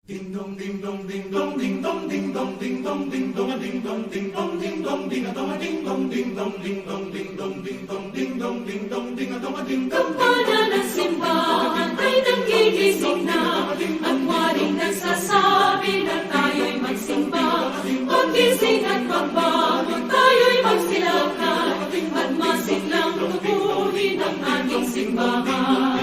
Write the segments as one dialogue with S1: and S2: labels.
S1: Ding dong ding dong ding dong ding dong ding dong ding dong ding dong ding dong ding dong ding dong ding dong ding dong ding dong ding dong ding dong ding dong ding dong ding dong ding dong ding dong.
S2: Kampana ng simbahan ay nanggigising na at waring nagsasabi na tayo'y magsimba. Magising at magbangon, tayo'y magsilakan at masiglang tubuhin ang ating simbahan.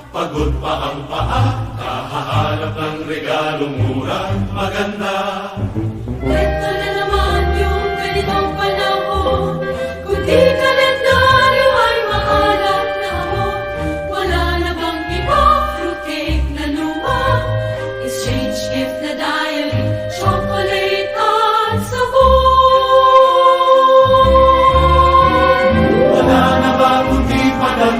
S1: Pagod pa ang paa, kahahanap ng regalong murang maganda.
S2: Ito na naman yung ganitong panahon, kung di kalendaryo ay maalat na hamon. Wala na bang iba, fruitcake na luma, exchange gift na diary, chocolate at sabon.
S1: Wala na ba kundi padala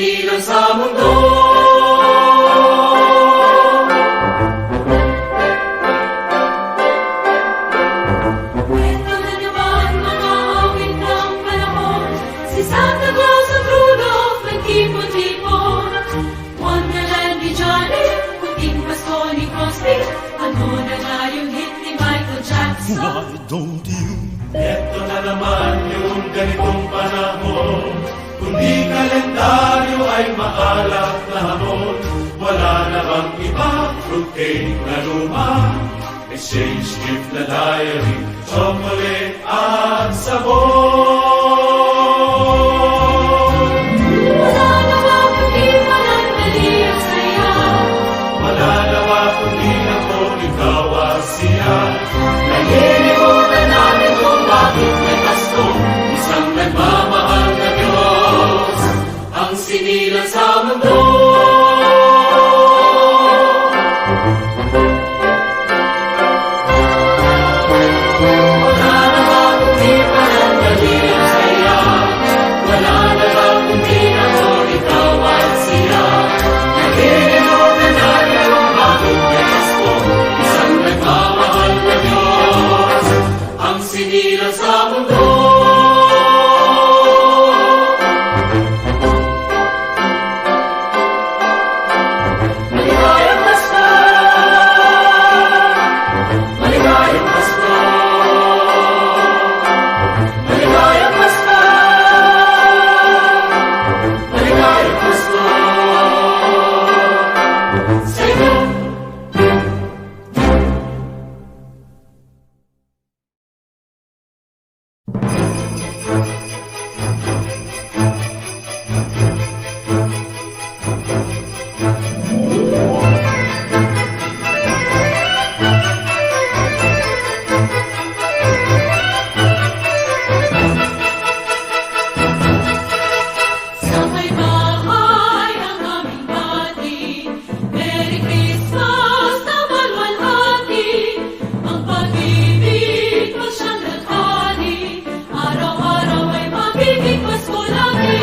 S1: sinilang sa mundo.
S2: Kwento na naman mga awit ng panahon, si Santa Claus at Rudolph nagtipon-tipon. Wonderland ni Johnny, puting pasko ni Crosby, ano na nga yung hit ni Michael Jackson?
S3: Why don't you?
S1: Ito na naman yung ganitong panahon, kundi kalendaryo ay maalak na hamon. Wala na bang iba, fruitcake na luma, exchange gift na diary, chocolate at sabon.
S2: Wala na ba kundi manandali ang saya?
S1: Wala na ba kundi ako, ikaw at siya? Nalilimutan namin kung bakit may Pasko, isang nagmamahal na Diyos ang sinilang sa mundo. Wala na ba kundi manandali ang saya? Wala na ba kundi ako, ikaw at siya? Nalilimutan namin kung bakit may Pasko, isang nagmamahal na Diyos ang sinilang sa mundo. Maligayang Pasko! Maligayang Pasko! Maligayang Pasko! Maligayang Pasko! Sa inyo!
S2: Sa may bahay ang aming bati, Merry Christmas na malwalhati. Ang pag-ibig mo siyang naghari, araw-araw ay magiging Pasko lagi.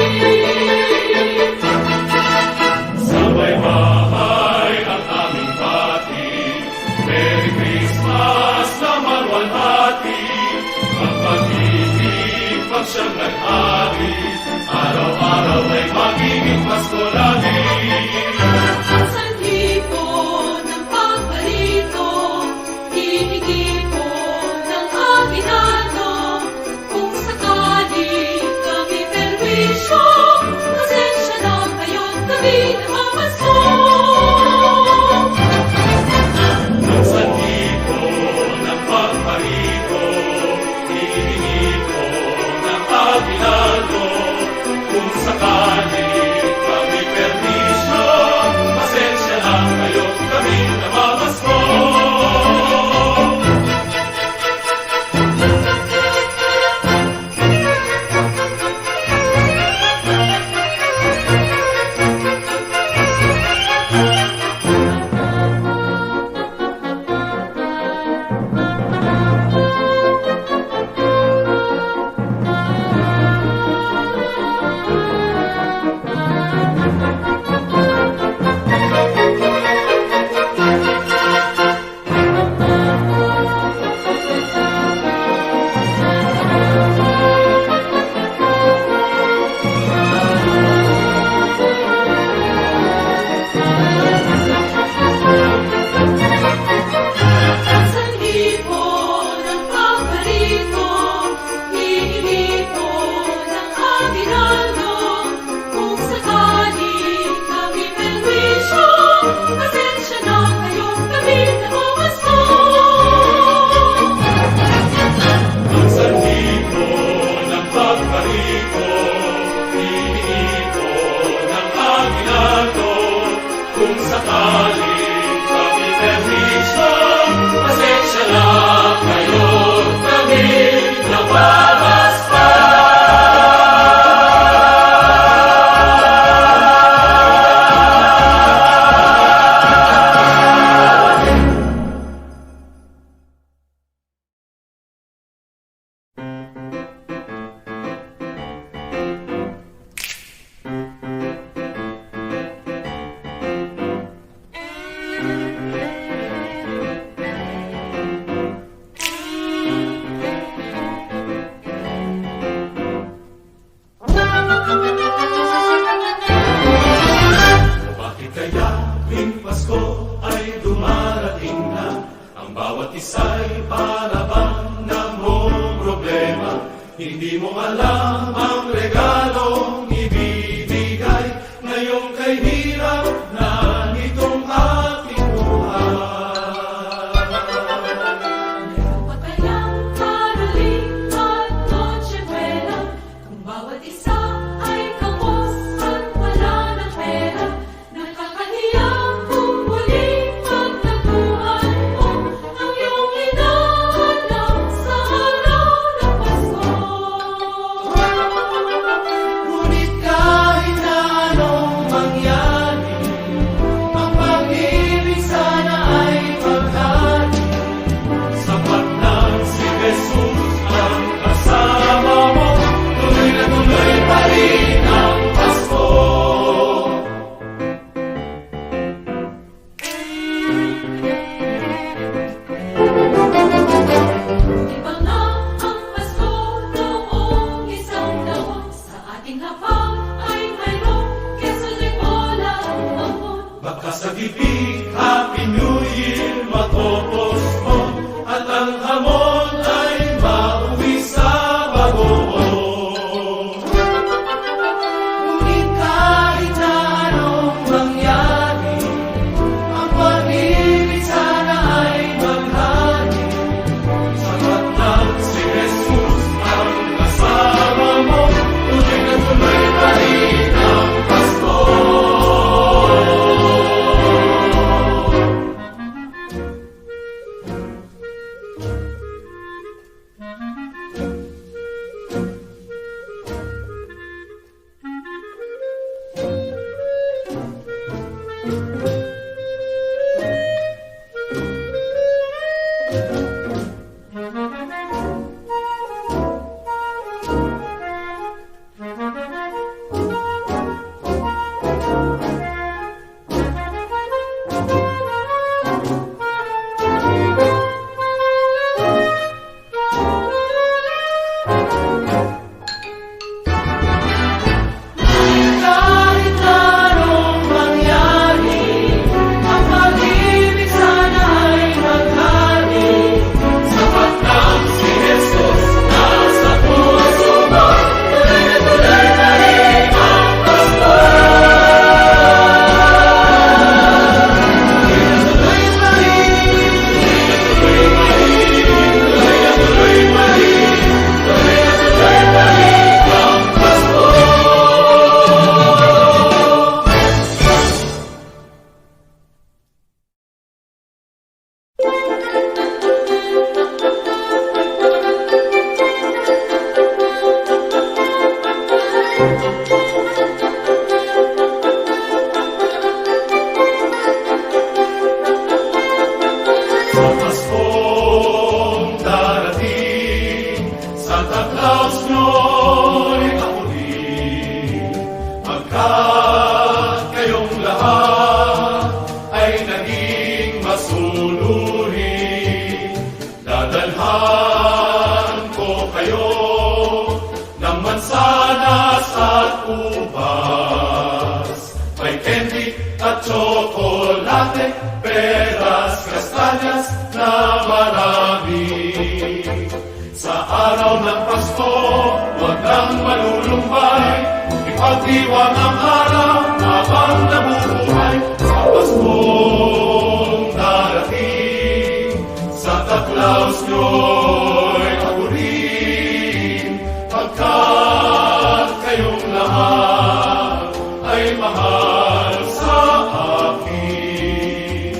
S1: Sabay bahay ang aming bati, Merry Christmas na malwalhati. Ang pag-ibig pag siyang naghari, araw-araw ay magiging Pasko lagi.
S2: Ang sandipo ng pagparito, hihingi po ng aginado. Kung sakali kami perwisyo, pasensya na kayo't kami namamasko.
S1: Ang sandipo ng pagparito, hihingi ko ng aginaldo. Kung sakali kami permisyo, pasensya na kayo, kami namamasko.
S2: Ang sandipo ng pagparito, hihingi po ng aginaldo. Kung sakali kami perwisyo, pasensya na kayo't kami namamasko.
S1: Ang sandipo ng pagparito, hihingi ko ng aginaldo. Kung sakali kami permisyo, pasensya na kayo, kami namamasko. Ang bawat isa'y palaban ng mong problema. Hindi mo alam ang regalong ibibigay ngayong kay hirap na nitong ating buhay.
S2: Meron pa kayang paraling at Noche Buena kung bawat isa ay kapos at wala ng pera? Nakakahiya kung muling pagtaguan mo ang iyong hinahanap sa araw ng Pasko.
S1: Ngunit kahit na anong mangyari, ang pag-ibig sana ay maghari. Sapat nang si Jesus ang kasama mo, tuloy na tuloy pa rin ang Pasko.
S2: Iba nga ang Pasko noong isang taon. Sa ating hapag ay mayroong keso de cola ang hamon.
S1: Baka sa bibig, Happy New Year matopos mo, at ang hamon ay mauwi sa bagoong. Ngunit kahit na anong mangyari, ang pag-ibig sana ay maghari. Sapat lang si Jesus ang kasama mo, tuloy na tuloy pa rin ang Pasko. Kahit na anong mangyari, ang pag-ibig sana ay maghari. Sapat lang si Jesus nasa puso mo, tuloy na tuloy pa rin ang Pasko. Tuloy pa rin, tuloy pa rin, tuloy na tuloy pa rin, tuloy na tuloy pa rin ang Pasko. Sa Paskong darating, Santa Claus nyo'y kamuling. Pagkat kayong lahat ay naging masunurin, dadalhan ko kayo ng mansanas at ubas. May candy at tsokolate, peras, kastanyas na marami. Sa araw ng Pasko, huwag nang malulumbay, ipagdiwang ang araw habang nabubuhay. Sa Paskong darating, Santa Claus nyo'y kapurin. Pagkat kayong lahat ay mahal sa akin.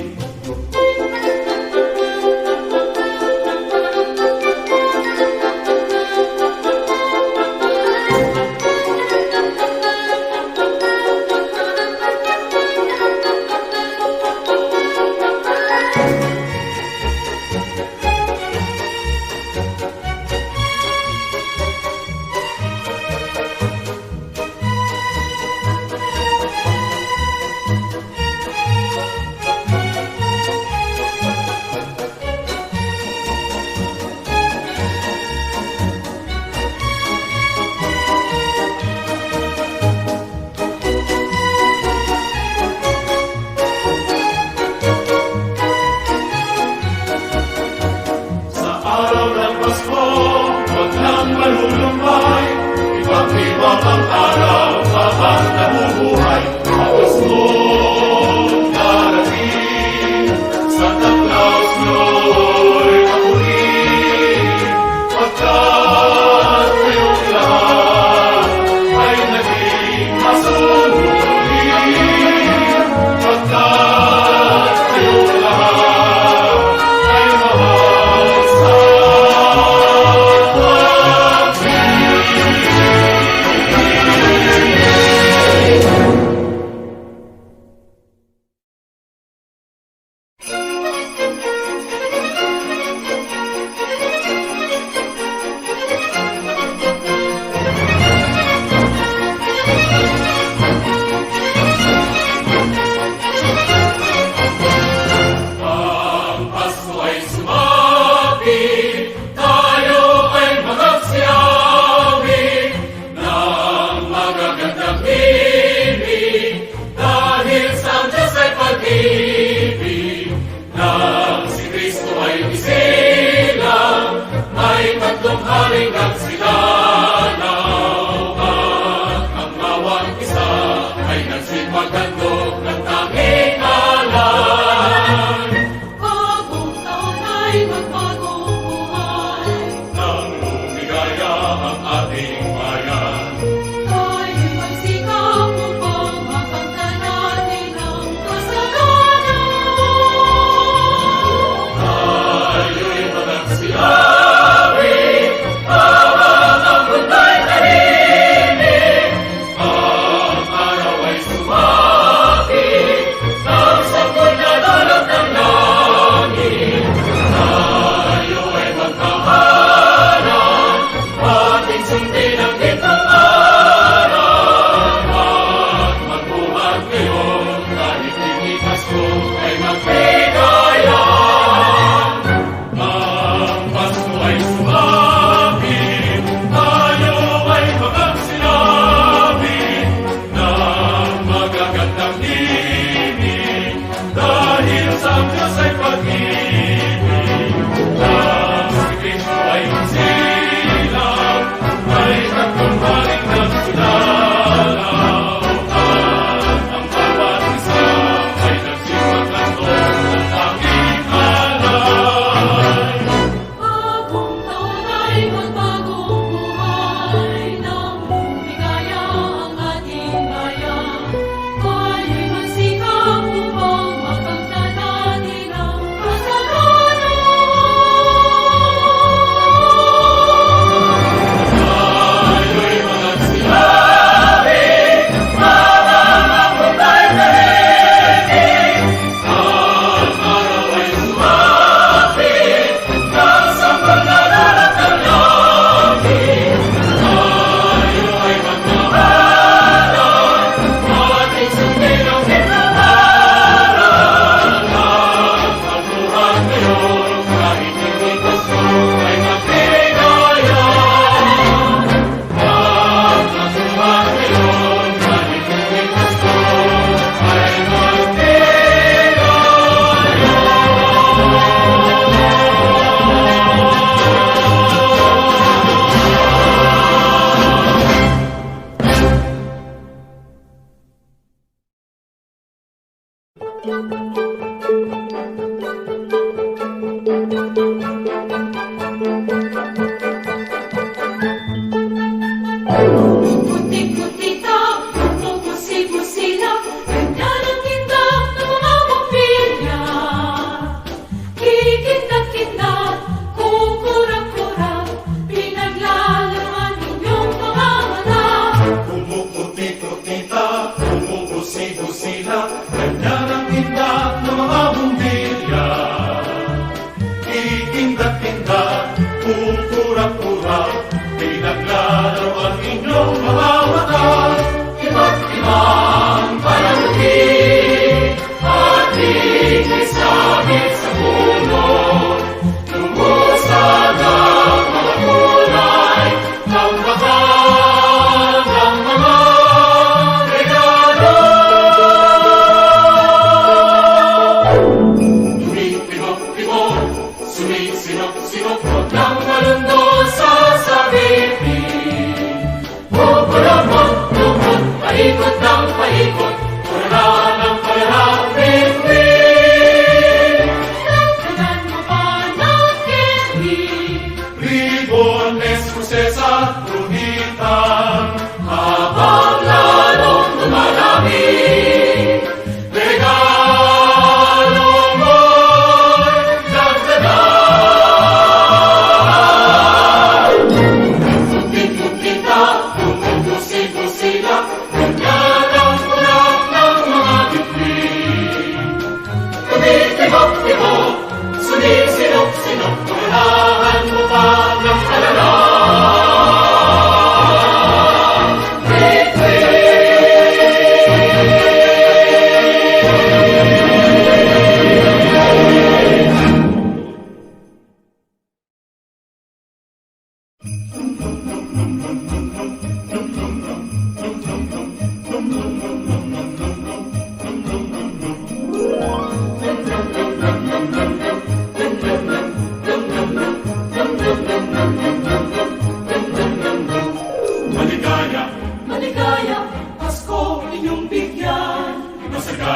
S1: pag-ibig nang si Kristo ay isilang, may tatlong haring nagsilanaw at ang bawat isa ay nagsipaghandog ng tanging alay.
S2: Bagong taon ay magbagong buhay.
S1: Nang lumigaya ang ating bayan,
S2: Tayo'y magsikap upang makamtan natin ang kasalanan.
S1: tayo'y magsilawi habang ang munda'y tahimik. Ang araw ay sumapit nang sampol na dulot ng langit. Tayo ay magkaharap, ating sundin ang gitong araw at magbuhat ngayon kahit hindi Pasko ay magligaya. Ang Pasko ay sumapit, tayo ay magsilabi ng magagandang tinig dahil sa Diyos ay pag-ibig. Nang si Kristo ay silang, may tatlong haring nagsilalaw at ang bawat isa ay nagsipaghandog ng tanging alay.
S2: Bagong taon ay magbagong buhay. Nang lumigaya ang ating bayan, tayo'y magsikap upang makamtan natin ang kasalanan.
S1: Tayo'y magsilabi habang ang munda'y tahimik. Ang araw ay sumapit nang sampol na dulot ng langit. Tayo ay magkaharap, ating sundin ang gitong araw at magbuhat ngayon kahit hindi Pasko ay magligaya. At magbuhat ngayon kahit hindi Pasko ay magligaya.
S2: Puti-putita, pumupusi-pusila, ganda ng kinda ng mga bumbilya. Kikindat-kindat, kukurap-kurap, pinaglalaman inyong mga mata.
S1: Pumuputi-putita, pumupusi-pusila, kanya ng tinda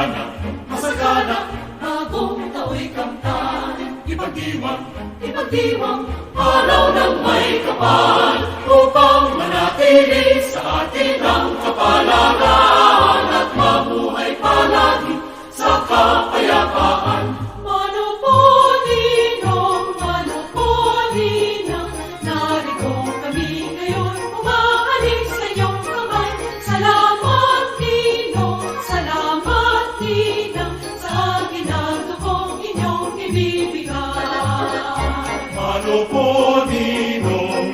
S1: Masagana, masagana,
S2: Bagong tao'y kamtan,
S1: ipagdiwang,
S2: ipagdiwang
S1: araw ng may kapal, upang manatili sa atin ang kapalaran at mabuhay palagi sa kapayapaan.
S2: Manopolinong, narito kami ngayon, umahaling sa iyong kamay. Salamat, Ninong, sa ginagawa kong inyong ibibigay.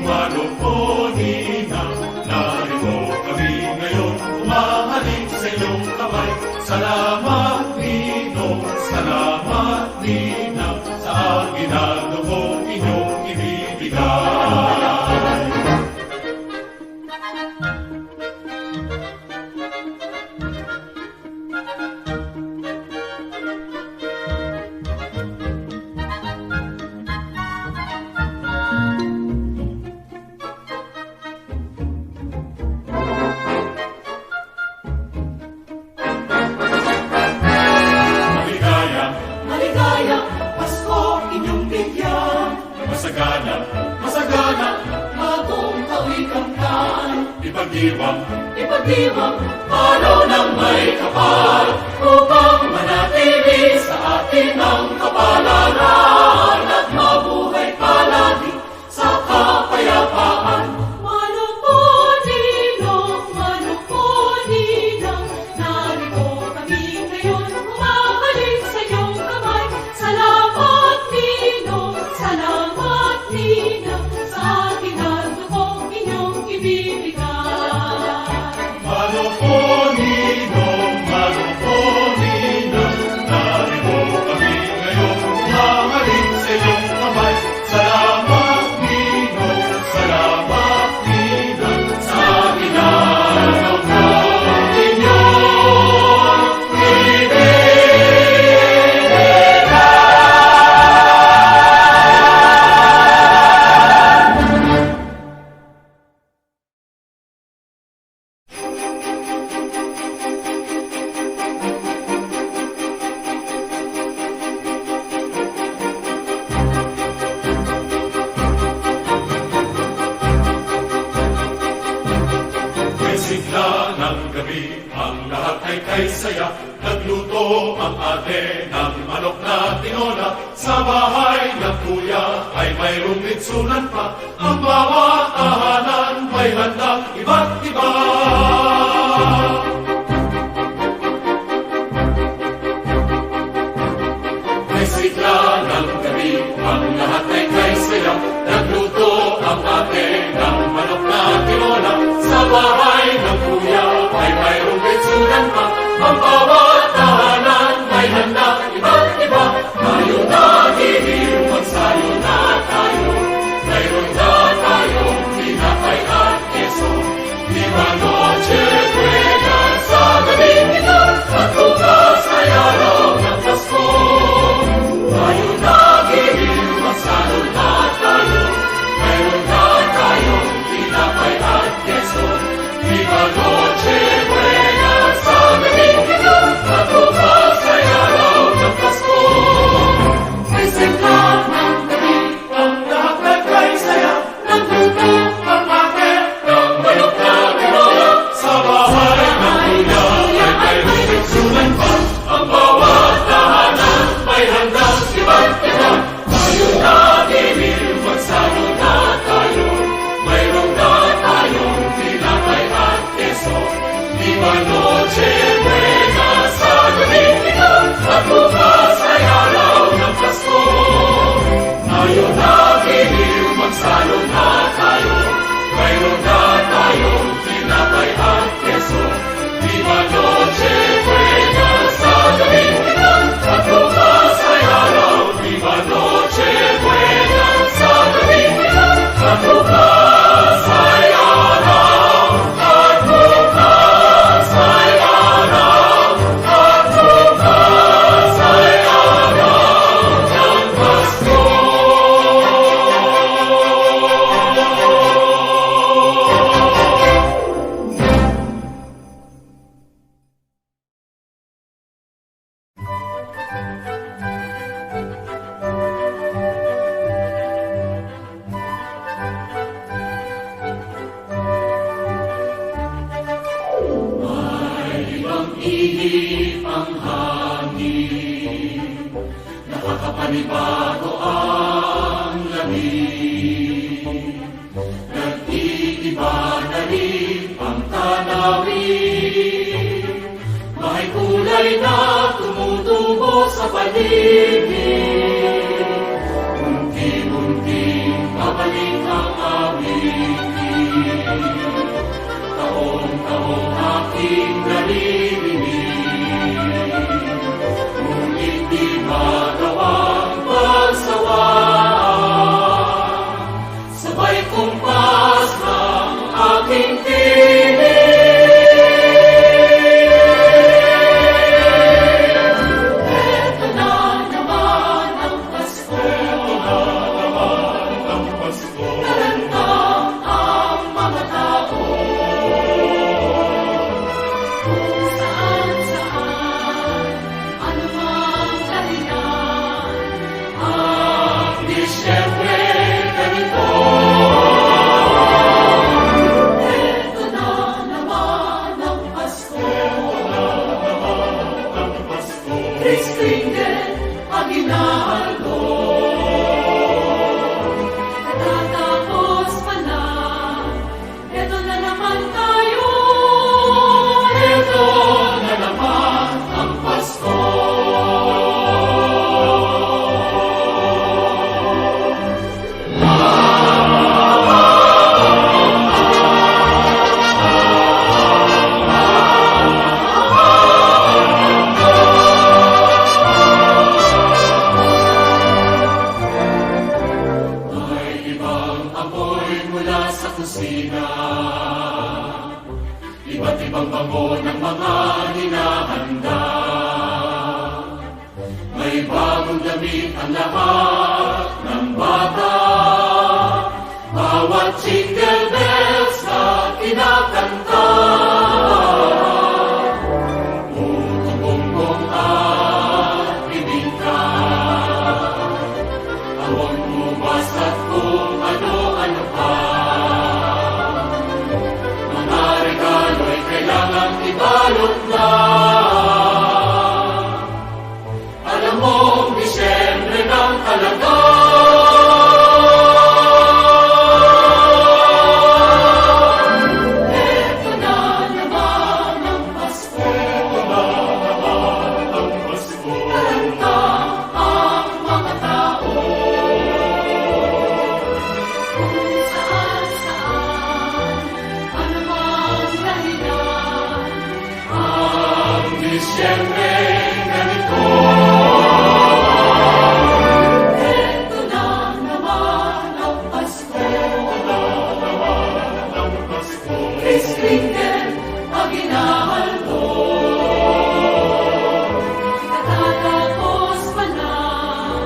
S1: Manoponinang, narito kami ngayon, umahaling sa iyong kamay. Salamat, Ninong, sa ginagawang inyong ibibigay. Maligaya,
S2: Maligayang Pasko inyong bigyan,
S1: masagana, masagana,
S2: bagong tao'y kamtan,
S1: ipagdiwang,
S2: ipagdiwang
S1: araw ng may kapal, upang manatili sa atin ang kapalaran at mabuhay palagi sa kapayapaan.
S2: Manopolinong, narito kami ngayon, umahaling sa iyong kamay. Salamat, Ninong, sa ginagawa kong inyong ibibigay.
S1: Manoponinang, narito kami ngayon, umahaling sa iyong kamay. Salamat, Ninong, sa ginagawa kong inyong May sigla ng gabi, ang lahat ay kay saya. Nagluto ang ate ng manok na tinola. Sa bahay ng kuya ay mayroong litsunan pa. Ang bawat tahanan may handang iba't iba. May sigla ng gabi, ang lahat ay kay saya. Nagluto ang ate ng manok na tinola. Sa bahay ng kuya ay mayroong litsunan pa. Ang bawat tahanan may handang iba't iba. Tayo na hihil, magsayo na tayo. Mayroon na tayong tinapay at keso. Di ba noche panibago ang lamig. Nag-iiba na rin ang tanawin. May kulay na tumutubo sa paligid. Unti-unting babalik ang awitin. Taong-taong aking naririnig. Ngunit di magawang pagsawaan. Sabay kumpas ng aking tinig. Eto na naman ang Pasko. Naranta ang mga tao.
S2: Kung saan-saan, anumang dahilan,
S1: Ang Disyembre ganito.
S2: eto na naman ang Pasko.
S1: Kris Kringle, aginaldo.
S2: Katatapos pa lang, eto na naman tayo.
S1: Ito na naman ang Pasko. May ibang apoy mula sa kusina. Iba't ibang bango ng mga hinahanda. May bagong damit ang lahat ng bata. Bawat jingle bells na kinakanta. Tutumbong at bibingka. Awang ubas at kung ano-ano pa. Mga regalo'y kailangang ibalot na. Alam mong Disyembre ng talaga.
S2: Eto na naman ang Pasko. Naranta ang mga tao. Kung saan-saan, anumang dahilan,
S1: Ang Disyembre ganito.
S2: eto na naman ang Pasko. Kris Kringle, aginaldo. Katatapos pa lang,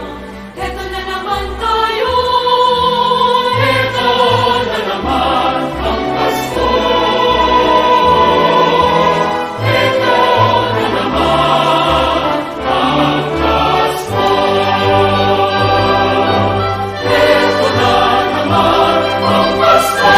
S2: eto na naman tayo.
S1: Ito na naman ang Pasko. Ito na naman ang Pasko. Ito na naman ang Pasko.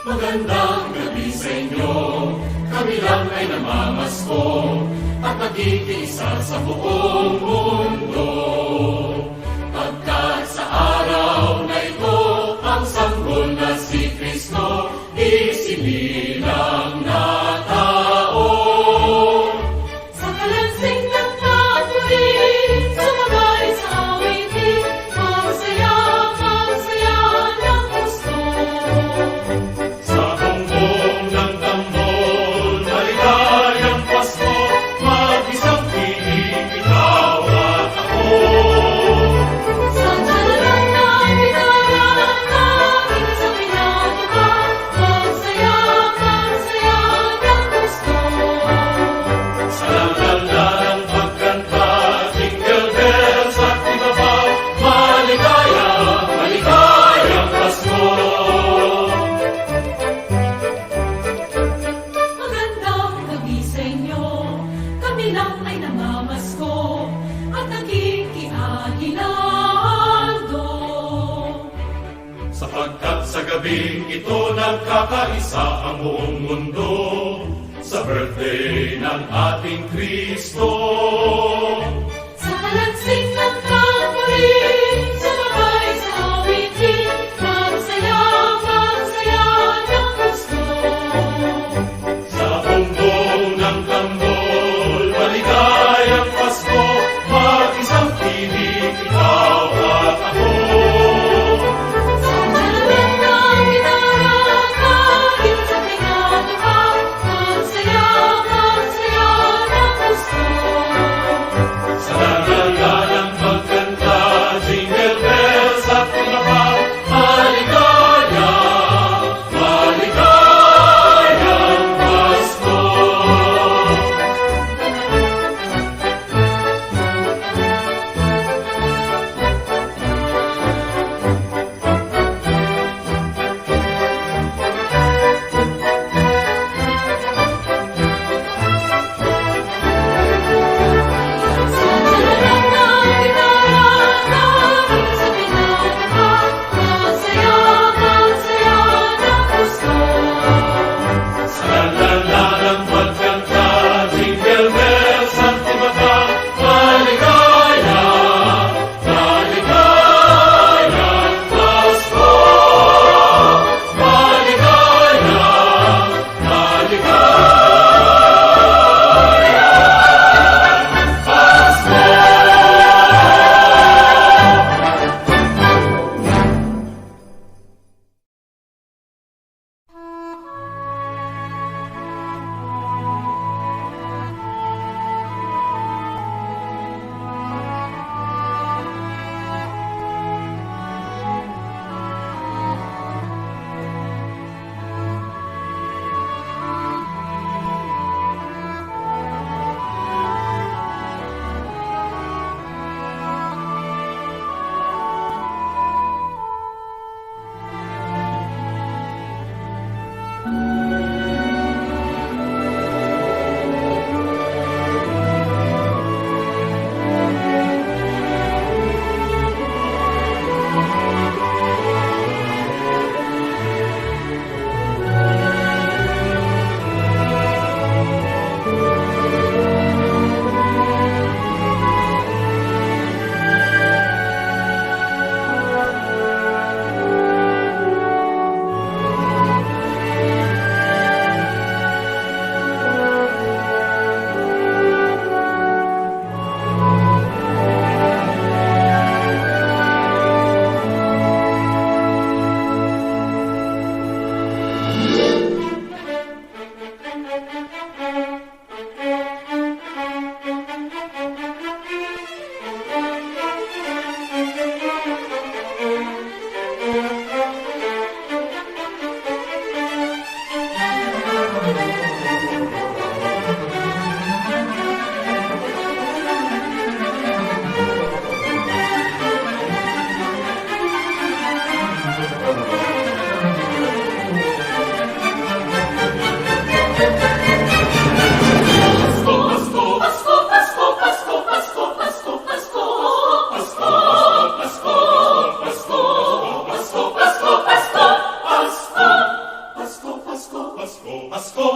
S1: Magandang gabi sa inyo. Kami lang ay namamasko at nagkikisa sa buong mundo. Pagkat sa araw na ito, ang sanggol na si Kristo isinilang na tao.
S2: Sa kalansing ng tapuin, sumagay sa awitin, magsaya ng gusto.
S1: Sa bumbong ng tambol, maligayang Pasko, mag-isang piling ikaw at ako.
S2: Sa dalalang na bitayan, namin sa pinatuka, magsaya ng gusto.
S1: Sa laganda ng pagkanta, jingle bells at iba pa, maligayang, maligayang Pasko.
S2: Magandang gabi sa inyo, kami lang ay namamasko at nakikialam.
S1: Sapagkat sa gabing ito nagkakaisa ang buong mundo sa birthday ng ating Kristo.
S2: Sa kalansing ng tamborin, sumabay sa awitin, magsaya, magsaya ng gusto.
S1: Sa bumbong ng tambol, maligayang Pasko, mag-isang tinig, ikaw at ako.
S2: Sa dalalan ng gitara, kahit sa pinagawa, magsaya, magsaya ng gusto.
S1: Sa lalalang pagkanta, jingle bells at iba pa, maligaya, maligayang Pasko.
S2: Sa dalalan ng gitara, kahit sa pinagawa, magsaya, magsaya ng gusto.
S1: Sa lalalang pagkanta, jingle bells at iba pa, maligaya, maligayang Pasko. Maligaya, maligayang Pasko.
S2: Pasko